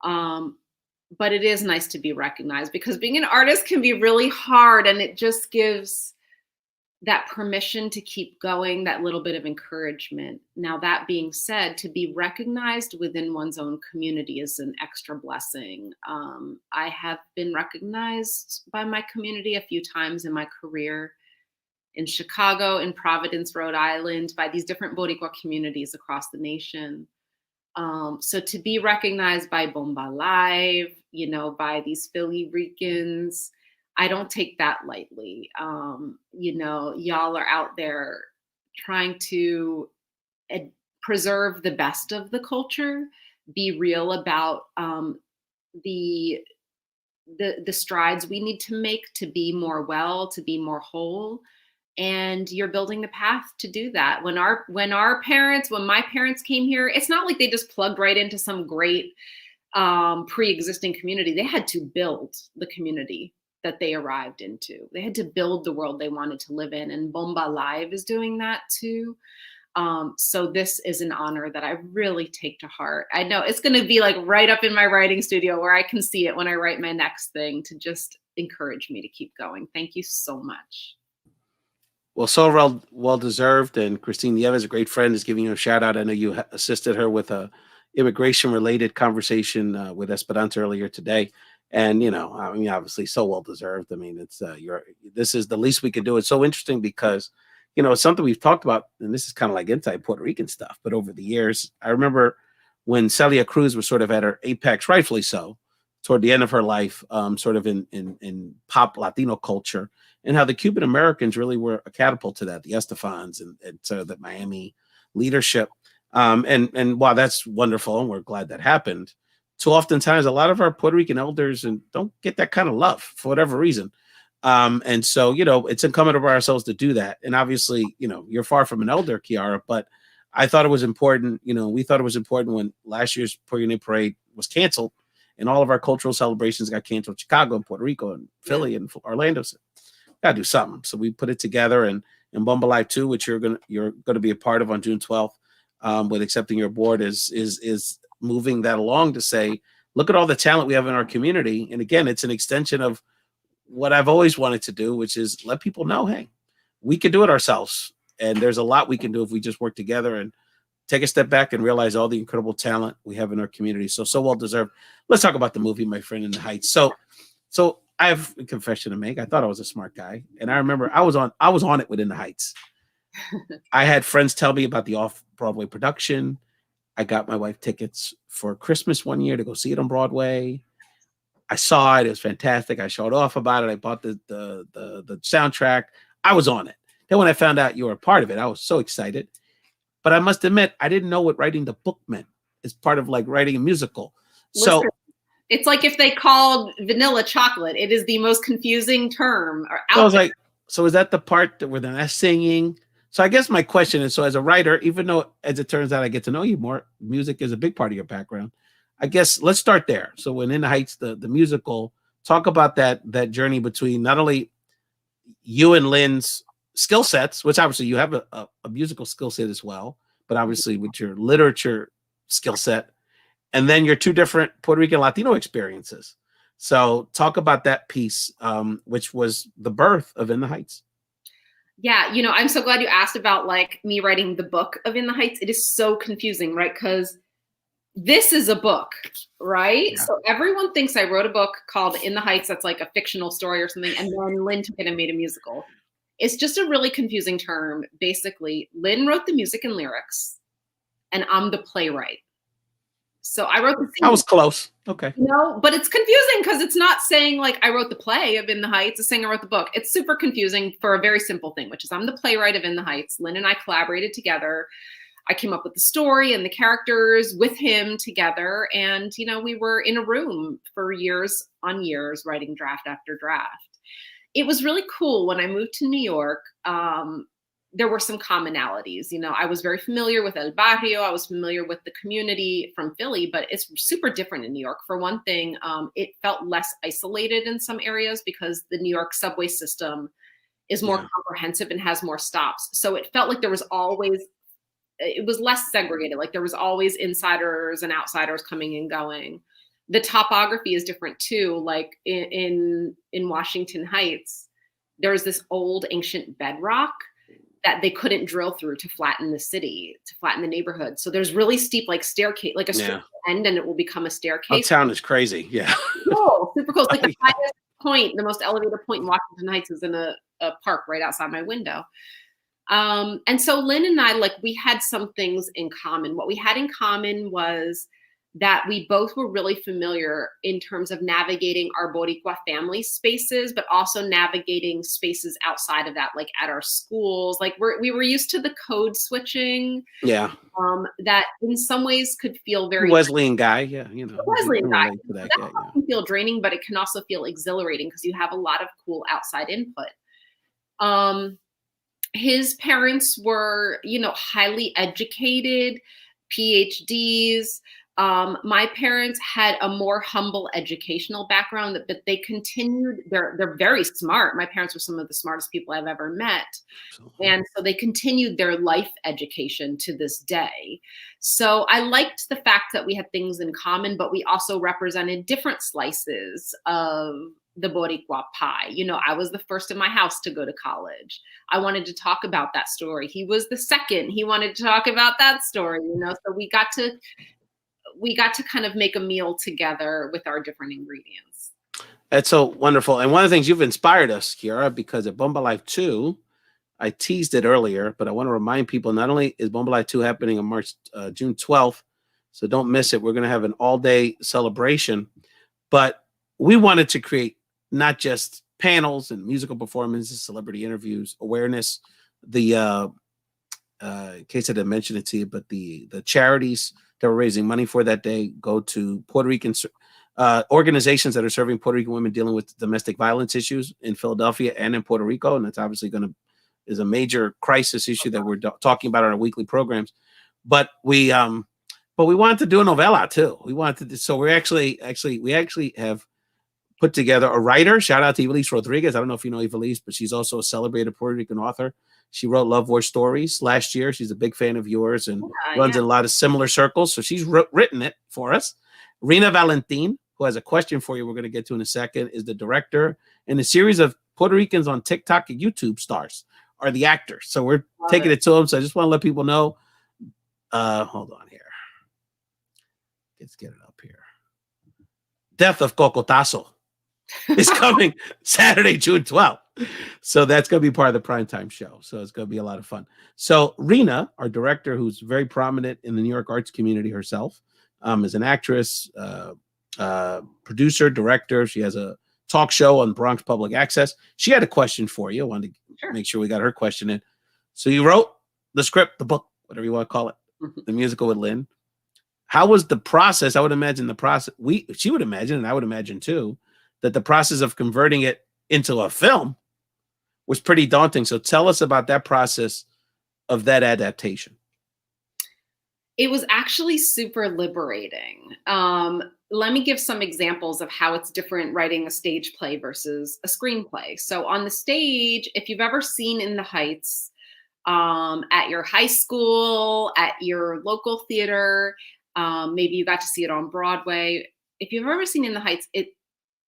But it is nice to be recognized, because being an artist can be really hard, and it just gives that permission to keep going, that little bit of encouragement. Now, that being said, to be recognized within one's own community is an extra blessing. I have been recognized by my community a few times in my career, in Chicago, in Providence, Rhode Island, by these different Boricua communities across the nation. So to be recognized by Bomba Live, by these Philly Ricans, I don't take that lightly. Y'all are out there trying to preserve the best of the culture, be real about the strides we need to make to be more well, to be more whole. And you're building the path to do that. When my parents came here, it's not like they just plugged right into some great pre-existing community. They had to build the community that they arrived into. They had to build the world they wanted to live in, and Bomba Live is doing that too. So this is an honor that I really take to heart. I know it's going to be like right up in my writing studio where I can see it when I write my next thing, to just encourage me to keep going. Thank you so much. Well, so well deserved. And Christine Nieves, a great friend, is giving you a shout out. I know you assisted her with a immigration related conversation with Esperanza earlier today. And, obviously so well deserved. I mean, it's this is the least we can do. It's so interesting because, it's something we've talked about, and this is kind of like inside Puerto Rican stuff. But over the years, I remember when Celia Cruz was sort of at her apex, rightfully so, toward the end of her life, sort of in pop Latino culture, and how the Cuban Americans really were a catapult to that, the Estefans and sort of the Miami leadership. And while that's wonderful, and we're glad that happened, too oftentimes a lot of our Puerto Rican elders and don't get that kind of love for whatever reason. And so, it's incumbent of ourselves to do that. And obviously, you're far from an elder, Quiara, but I thought it was important. We thought it was important when last year's Puerto Rican Parade was canceled and all of our cultural celebrations got canceled in Chicago and Puerto Rico and Philly and Orlando. So gotta do something. So we put it together, and Bomba Live 2, which you're gonna be a part of on June 12th, with Accepting Your Board, is moving that along to say, look at all the talent we have in our community. And again, it's an extension of what I've always wanted to do, which is let people know, hey, we can do it ourselves. And there's a lot we can do if we just work together and take a step back and realize all the incredible talent we have in our community. So well deserved. Let's talk about the movie, my friend, In the Heights. So I have a confession to make. I thought I was a smart guy, and I remember I was on it with In the Heights. I had friends tell me about the off-Broadway production. I got my wife tickets for Christmas one year to go see it on Broadway. I saw it. It was fantastic. I showed off about it. I bought the soundtrack. I was on it. Then when I found out you were a part of it, I was so excited. But I must admit, I didn't know what writing the book meant as part of like writing a musical. Listen, it's like if they called vanilla chocolate. It is the most confusing term. So I was like, so is that the part where they're not singing? So I guess my question is, so as a writer, even though as it turns out I get to know you more, music is a big part of your background. I guess let's start there. So when In the Heights, the musical, talk about that journey between not only you and Lynn's skill sets, which obviously you have a musical skill set as well, but obviously with your literature skill set, and then your two different Puerto Rican Latino experiences. So talk about that piece, which was the birth of In the Heights. Yeah, I'm so glad you asked about like me writing the book of In the Heights. It is so confusing, right? Because this is a book, right? Yeah. So everyone thinks I wrote a book called In the Heights that's like a fictional story or something, and then Lynn took it and made a musical. It's just a really confusing term. Basically, Lynn wrote the music and lyrics, and I'm the playwright. So I wrote the scene. I was close. Okay. But it's confusing because it's not saying like I wrote the play of In the Heights, it's saying I wrote the book. It's super confusing for a very simple thing, which is I'm the playwright of In the Heights. Lynn and I collaborated together. I came up with the story and the characters with him together. And, we were in a room for years on years writing draft after draft. It was really cool when I moved to New York. There were some commonalities. I was very familiar with El Barrio. I was familiar with the community from Philly, but it's super different in New York. For one thing, it felt less isolated in some areas because the New York subway system is more comprehensive and has more stops. So it felt like it was less segregated. Like there was always insiders and outsiders coming and going. The topography is different too. Like in Washington Heights, there was this old ancient bedrock that they couldn't drill through to flatten the city, to flatten the neighborhood. So there's really steep, like staircase, like a straight end, and it will become a staircase. Town is crazy. Yeah. Cool, super cool. It's like the highest point, the most elevated point in Washington Heights is in a park right outside my window. And so Lynn and I, we had some things in common. What we had in common was that we both were really familiar in terms of navigating our Boricua family spaces, but also navigating spaces outside of that, like at our schools. Like we were used to the code switching. Yeah. That in some ways could feel very Wesleyan guy. Yeah. Wesleyan guy. That can feel draining, but it can also feel exhilarating because you have a lot of cool outside input. His parents were, highly educated, PhDs. My parents had a more humble educational background, but they continued, they're very smart. My parents were some of the smartest people I've ever met. Absolutely. And so they continued their life education to this day. So I liked the fact that we had things in common, but we also represented different slices of the Boricua pie. I was the first in my house to go to college. I wanted to talk about that story. He was the second. He wanted to talk about that story, so we got to kind of make a meal together with our different ingredients. That's so wonderful. And one of the things you've inspired us, Quiara, because at Bomba Live 2, I teased it earlier, but I want to remind people, not only is Bomba Live 2 happening on June 12th, So don't miss it. We're going to have an all-day celebration, but we wanted to create not just panels and musical performances, celebrity interviews, awareness. The in case I didn't mention it to you, but the charities that we're raising money for that day go to Puerto Rican organizations that are serving Puerto Rican women dealing with domestic violence issues in Philadelphia and in Puerto Rico, and that's obviously is a major crisis issue that we're talking about on our weekly programs. But we wanted to do a novella too. We wanted to, so we actually have put together a writer. Shout out to Ivelisse Rodriguez. I don't know if you know Ivelisse, but she's also a celebrated Puerto Rican author. She wrote Love War Stories last year. She's a big fan of yours and runs in a lot of similar circles. So she's written it for us. Rina Valentin, who has a question for you we're going to get to in a second, is the director. And a series of Puerto Ricans on TikTok and YouTube stars are the actors. So we're taking it to them. So I just want to let people know. Hold on here. Let's get it up here. Death of Cocotazo is coming Saturday, June 12th. So that's going to be part of the primetime show. So it's going to be a lot of fun. So Rena, our director, who's very prominent in the New York arts community herself, is an actress, producer, director. She has a talk show on Bronx Public Access. She had a question for you. I wanted to make sure we got her question in. So you wrote the script, the book, whatever you want to call it, the musical with Lynn. How was the process? I would imagine the process, she would imagine, and I would imagine too, that the process of converting it into a film was pretty daunting. So tell us about that process of that adaptation. It was actually super liberating. Let me give some examples of how it's different writing a stage play versus a screenplay. So on the stage, if you've ever seen In the Heights at your high school, at your local theater, maybe you got to see it on Broadway. If you've ever seen In the Heights,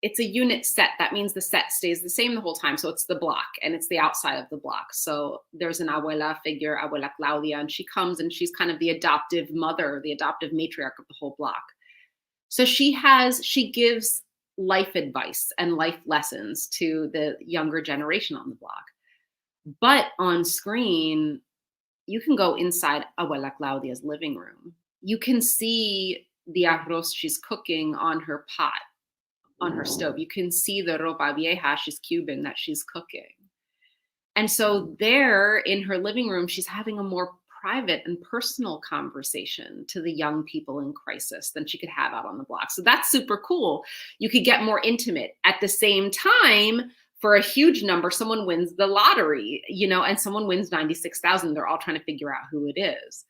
it's a unit set. That means the set stays the same the whole time. So it's the block and it's the outside of the block. So there's an abuela figure, Abuela Claudia, and she comes and she's kind of the adoptive mother, the adoptive matriarch of the whole block. So she gives life advice and life lessons to the younger generation on the block. But on screen, you can go inside Abuela Claudia's living room. You can see the arroz she's cooking on her pot, on her stove. You can see the ropa vieja, she's Cuban, that she's cooking. And so there in her living room, she's having a more private and personal conversation to the young people in crisis than she could have out on the block. So that's super cool. You could get more intimate. At the same time, for a huge number, someone wins the lottery, and someone wins 96,000. They're all trying to figure out who it is.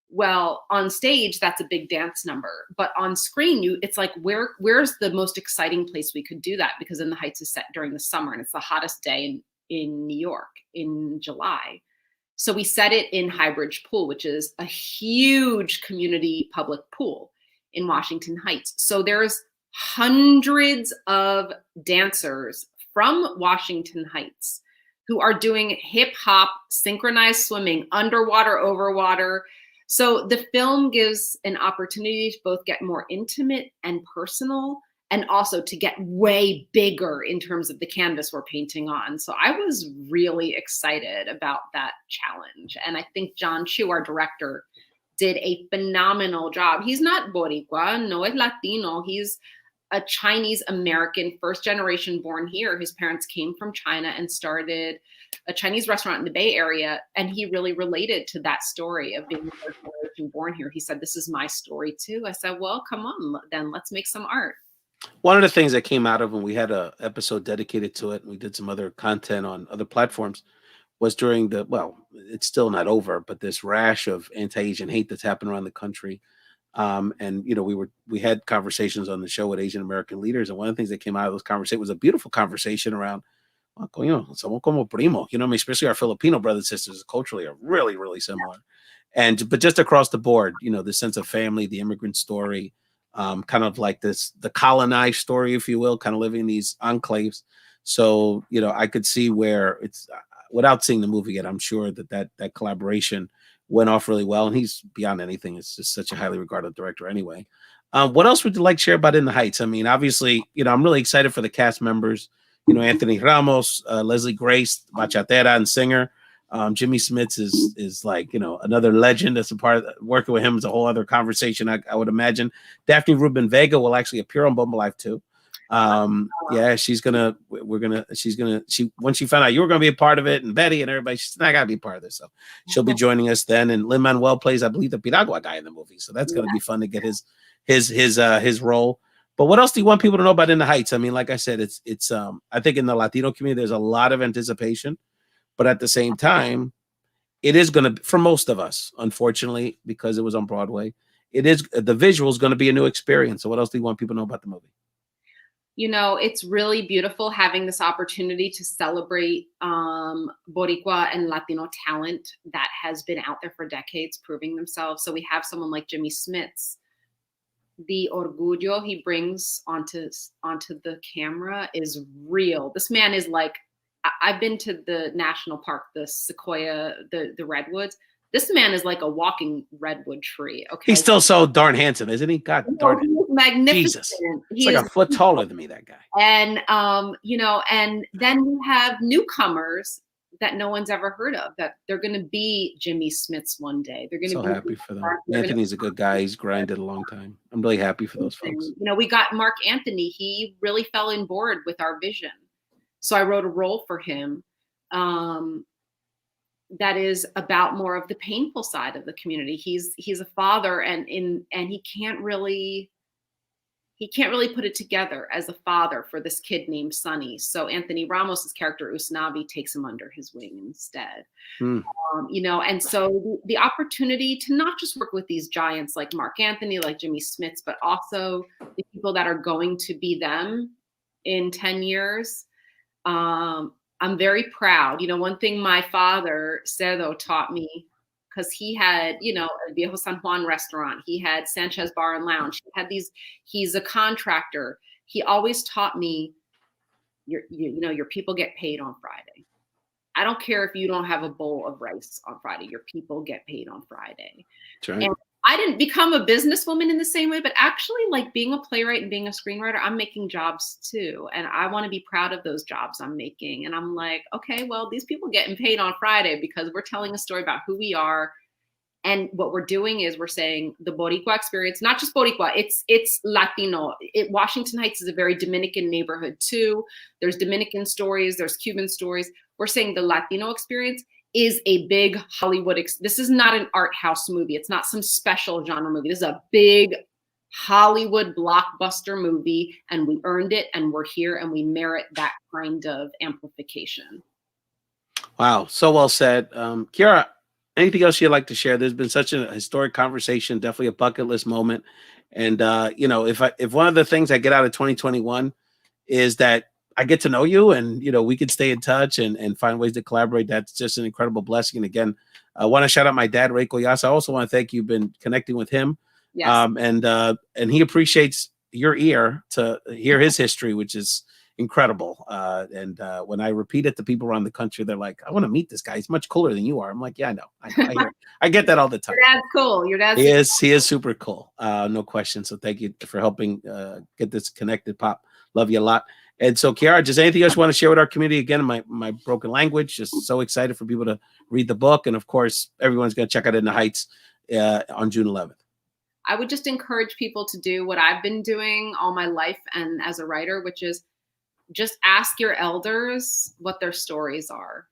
Well, on stage, that's a big dance number. But on screen, it's like, where's the most exciting place we could do that? Because In the Heights is set during the summer, and it's the hottest day in New York in July. So we set it in Highbridge Pool, which is a huge community public pool in Washington Heights. So there's hundreds of dancers from Washington Heights who are doing hip hop, synchronized swimming, underwater, over water. So the film gives an opportunity to both get more intimate and personal, and also to get way bigger in terms of the canvas we're painting on. So I was really excited about that challenge. And I think John Chu, our director, did a phenomenal job. He's not Boricua, no es Latino. He's a Chinese American, first generation born here. His parents came from China and started a Chinese restaurant in the Bay Area. And he really related to that story of being the first generation born here. He said, this is my story too. I said, well, come on, then let's make some art. One of the things that came out of when we had an episode dedicated to it, and we did some other content on other platforms, was during it's still not over, but this rash of anti-Asian hate that's happened around the country. And we had conversations on the show with Asian American leaders, and one of the things that came out of those conversations was a beautiful conversation around, somos como primos, especially our Filipino brothers and sisters culturally are really, really similar. But just across the board, the sense of family, the immigrant story, kind of like the colonized story, if you will, kind of living in these enclaves. So, I could see where it's, without seeing the movie yet, I'm sure that collaboration went off really well. And he's beyond anything. It's just such a highly regarded director anyway. What else would you like to share about In the Heights? I mean, obviously, I'm really excited for the cast members, Anthony Ramos, Leslie Grace, bachatera and singer. Jimmy Smits is like, you know, another legend. That's a part of working with him is a whole other conversation. I would imagine Daphne Rubin Vega will actually appear on Bomba Life too. Yeah, once she found out you were gonna be a part of it, and Betty and everybody, she's not gotta be part of this, so she'll be joining us then. And Lin-Manuel plays, I believe, the Piragua guy in the movie, so that's gonna be fun to get his role. But what else do you want people to know about In the Heights? I mean, like I said, it's I think in the Latino community there's a lot of anticipation, but at the same time, it is gonna, for most of us, unfortunately, because it was on Broadway, the visual is gonna be a new experience. So what else do you want people to know about the movie? You know, it's really beautiful having this opportunity to celebrate Boricua and Latino talent that has been out there for decades, proving themselves. So we have someone like Jimmy Smits. The orgullo he brings onto the camera is real. This man is like, I've been to the national park, the Sequoia, the redwoods. This man is like a walking redwood tree. Okay, he's still so darn handsome, isn't he? God darn it, magnificent. Jesus, he's like a foot taller than me, that guy. And you know, and then you have newcomers that no one's ever heard of, that they're going to be Jimmy Smits one day. They're going to so be happy for them. Anthony's a good guy. He's grinded a long time. I'm really happy for those folks. You know, we got Mark Anthony. He really fell in board with our vision. So I wrote a role for him that is about more of the painful side of the community. He's a father, and he can't really put it together as a father for this kid named Sonny. So Anthony Ramos's character Usnavi takes him under his wing instead. You know, and so the opportunity to not just work with these giants like Mark Anthony, like Jimmy Smits, but also the people that are going to be them in 10 years. I'm very proud. You know, one thing my father, Cedo, taught me, because he had, you know, a Viejo San Juan restaurant. He had Sanchez Bar and Lounge. He had he's a contractor. He always taught me, you know, your people get paid on Friday. I don't care if you don't have a bowl of rice on Friday. Your people get paid on Friday. That's right. And I didn't become a businesswoman in the same way, but actually, like, being a playwright and being a screenwriter, I'm making jobs too. And I want to be proud of those jobs I'm making. And I'm like, okay, well, these people getting paid on Friday because we're telling a story about who we are. And what we're doing is we're saying the Boricua experience, not just Boricua, it's Latino. Washington Heights is a very Dominican neighborhood too. There's Dominican stories, there's Cuban stories. We're saying the Latino experience is a big Hollywood. This is not an art house movie. It's not some special genre movie. This is a big Hollywood blockbuster movie, and we earned it, and we're here, and we merit that kind of amplification. Wow, so well said. Quiara, anything else you'd like to share? There's been such a historic conversation, definitely a bucket list moment. And you know, if one of the things I get out of 2021 is that I get to know you, and you know, we could stay in touch and find ways to collaborate, that's just an incredible blessing. And again, I want to shout out my dad, Ray Collazo. I also want to thank you. Been connecting with him. Yes. And he appreciates your ear to hear his history, which is incredible. When I repeat it to people around the country, they're like, I want to meet this guy. He's much cooler than you are. I'm like, yeah, I get that all the time. Your dad's cool. Your dad's he is super cool. No question. So thank you for helping get this connected, Pop. Love you a lot. And so, Quiara, just anything else you want to share with our community? Again, my broken language, just so excited for people to read the book. And of course, everyone's going to check out In the Heights on June 11th. I would just encourage people to do what I've been doing all my life and as a writer, which is just ask your elders what their stories are,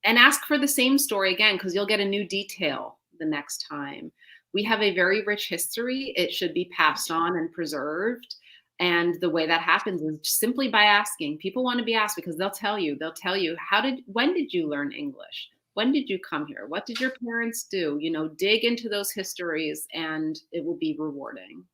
and ask for the same story again, because you'll get a new detail the next time. We have a very rich history. It should be passed on and preserved. And the way that happens is simply by asking. People want to be asked because they'll tell you, when did you learn English? When did you come here? What did your parents do? You know, dig into those histories, and it will be rewarding.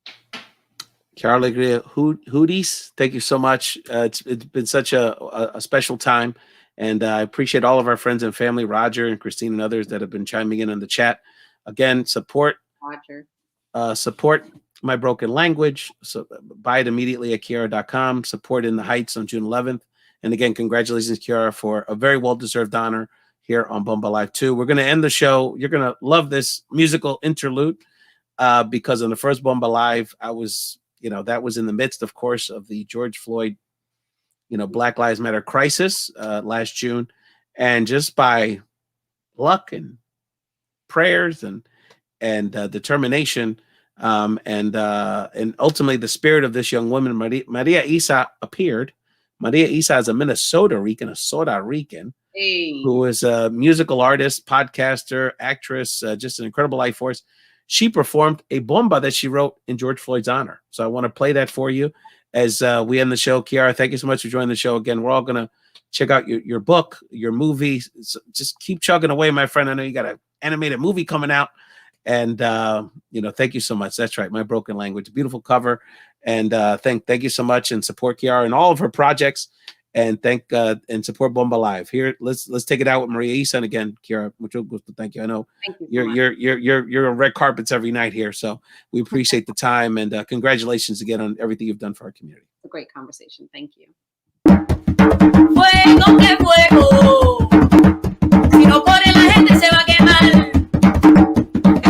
Quiara Alegria Hudes, thank you so much. It's been such a special time, and I appreciate all of our friends and family, Roger and Christine and others that have been chiming in on the chat. Again, support My Broken Language. So buy it immediately at Quiara.com. Support In the Heights on June 11th. And again, congratulations, Quiara, for a very well-deserved honor here on Bomba Live 2. We're going to end the show. You're going to love this musical interlude because on the first Bomba Live, I was, that was in the midst, of course, of the George Floyd, Black Lives Matter crisis last June. And just by luck and prayers and determination, and ultimately the spirit of this young woman, Maria Isa, appeared. Maria Isa is a Minnesota Rican, who is a musical artist, podcaster, actress, just an incredible life force. She performed a bomba that she wrote in George Floyd's honor. So I want to play that for you as we end the show. Quiara, thank you so much for joining the show again. We're all going to check out your book, your movie. So just keep chugging away, my friend. I know you got an animated movie coming out. And, thank you so much. That's right. My Broken Language, beautiful cover. And thank you so much, and support Quiara and all of her projects, and and support Bomba Live. Here, let's take it out with Maria Isa. And again, Quiara, mucho gusto. Thank you. I know you're on red carpets every night here, so we appreciate the time, and congratulations again on everything you've done for our community. It's a great conversation. Thank you. Fuego, que fuego. Si no corre la gente se va a quemar.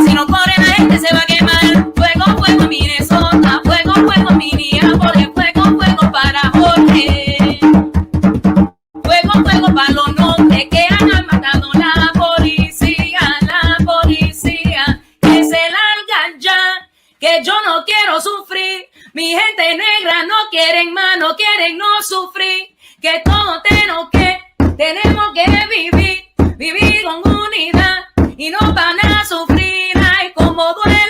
Si no corre la gente se va a quemar. Fuego, fuego, Minnesota. Fuego, fuego, Minneapolis. Fuego, fuego para Jorge. Fuego, fuego para los nombres que han matado la policía. Que se largan ya, que yo no quiero sufrir. Mi gente negra no quieren más, no quieren no sufrir. Que todos tenemos que vivir con unidad y no van a sufrir. Ay, como duele.